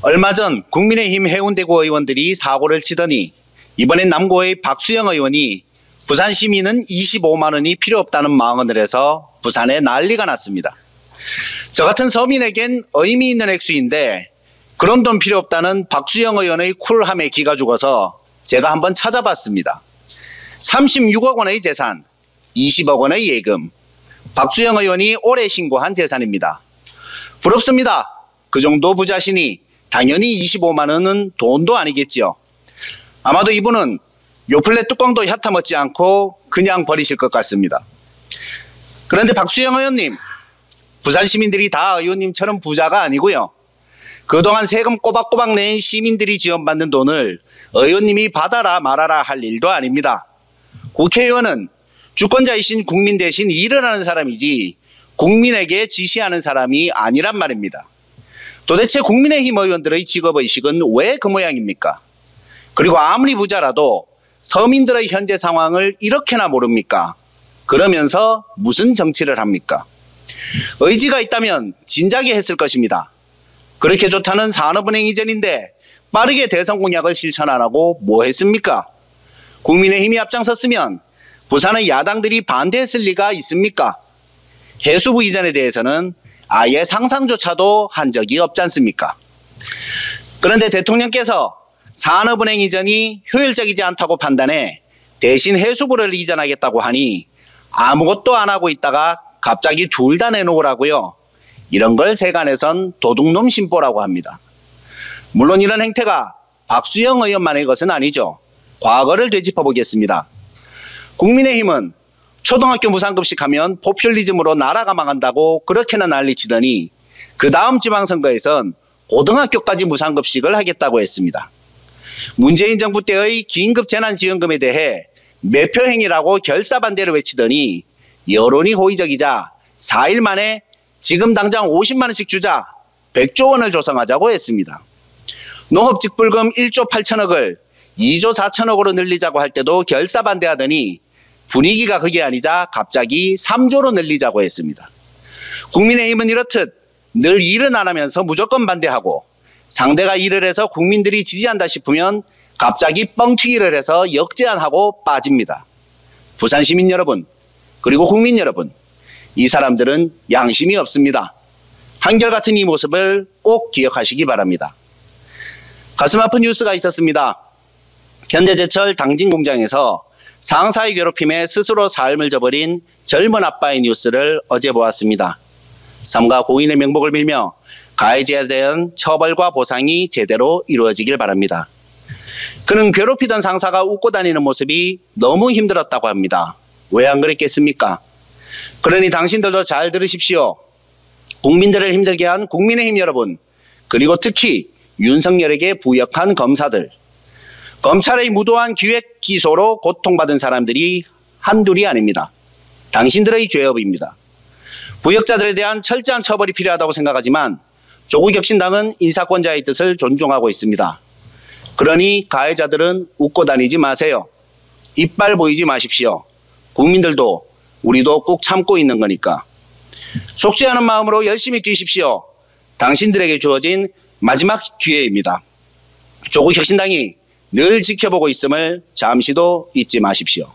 얼마 전 국민의힘 해운대구 의원들이 사고를 치더니 이번엔 남구의 박수영 의원이 부산 시민은 25만 원이 필요 없다는 망언을 해서 부산에 난리가 났습니다. 저 같은 서민에겐 의미 있는 액수인데 그런 돈 필요 없다는 박수영 의원의 쿨함에 기가 죽어서 제가 한번 찾아봤습니다. 36억 원의 재산, 20억 원의 예금, 박수영 의원이 올해 신고한 재산입니다. 부럽습니다. 그 정도 부자시니 당연히 25만 원은 돈도 아니겠지요. 아마도 이분은 요플레 뚜껑도 얕아 먹지 않고 그냥 버리실 것 같습니다. 그런데 박수영 의원님, 부산 시민들이 다 의원님처럼 부자가 아니고요. 그동안 세금 꼬박꼬박 낸 시민들이 지원받는 돈을 의원님이 받아라 말아라 할 일도 아닙니다. 국회의원은 주권자이신 국민 대신 일을 하는 사람이지 국민에게 지시하는 사람이 아니란 말입니다. 도대체 국민의힘 의원들의 직업의식은 왜 그 모양입니까? 그리고 아무리 부자라도 서민들의 현재 상황을 이렇게나 모릅니까? 그러면서 무슨 정치를 합니까? 의지가 있다면 진작에 했을 것입니다. 그렇게 좋다는 산업은행 이전인데 빠르게 대선 공약을 실천 안 하고 뭐 했습니까? 국민의힘이 앞장섰으면 부산의 야당들이 반대했을 리가 있습니까? 해수부 이전에 대해서는 아예 상상조차도 한 적이 없지 않습니까? 그런데 대통령께서 산업은행 이전이 효율적이지 않다고 판단해 대신 해수부를 이전하겠다고 하니 아무것도 안 하고 있다가 갑자기 둘 다 내놓으라고요. 이런 걸 세간에선 도둑놈 심보라고 합니다. 물론 이런 행태가 박수영 의원만의 것은 아니죠. 과거를 되짚어 보겠습니다. 국민의힘은 초등학교 무상급식 하면 포퓰리즘으로 나라가 망한다고 그렇게나 난리치더니 그 다음 지방선거에선 고등학교까지 무상급식을 하겠다고 했습니다. 문재인 정부 때의 긴급 재난지원금에 대해 매표행위라고 결사반대를 외치더니 여론이 호의적이자 4일 만에 지금 당장 50만 원씩 주자 100조 원을 조성하자고 했습니다. 농업직불금 1조 8천억을 2조 4천억으로 늘리자고 할 때도 결사반대하더니 분위기가 그게 아니자 갑자기 3조로 늘리자고 했습니다. 국민의힘은 이렇듯 늘 일은 안 하면서 무조건 반대하고 상대가 일을 해서 국민들이 지지한다 싶으면 갑자기 뻥튀기를 해서 역제안하고 빠집니다. 부산 시민 여러분, 그리고 국민 여러분, 이 사람들은 양심이 없습니다. 한결같은 이 모습을 꼭 기억하시기 바랍니다. 가슴 아픈 뉴스가 있었습니다. 현대제철 당진공장에서 상사의 괴롭힘에 스스로 삶을 저버린 젊은 아빠의 뉴스를 어제 보았습니다. 삼가 고인의 명복을 빌며 가해자에 대한 처벌과 보상이 제대로 이루어지길 바랍니다. 그는 괴롭히던 상사가 웃고 다니는 모습이 너무 힘들었다고 합니다. 왜 안 그랬겠습니까? 그러니 당신들도 잘 들으십시오. 국민들을 힘들게 한 국민의힘 여러분, 그리고 특히 윤석열에게 부역한 검사들, 검찰의 무도한 기획 기소로 고통받은 사람들이 한둘이 아닙니다. 당신들의 죄업입니다. 부역자들에 대한 철저한 처벌이 필요하다고 생각하지만 조국혁신당은 인사권자의 뜻을 존중하고 있습니다. 그러니 가해자들은 웃고 다니지 마세요. 이빨 보이지 마십시오. 국민들도 우리도 꾹 참고 있는 거니까. 속지 않은 마음으로 열심히 뛰십시오. 당신들에게 주어진 마지막 기회입니다. 조국혁신당이 늘 지켜보고 있음을 잠시도 잊지 마십시오.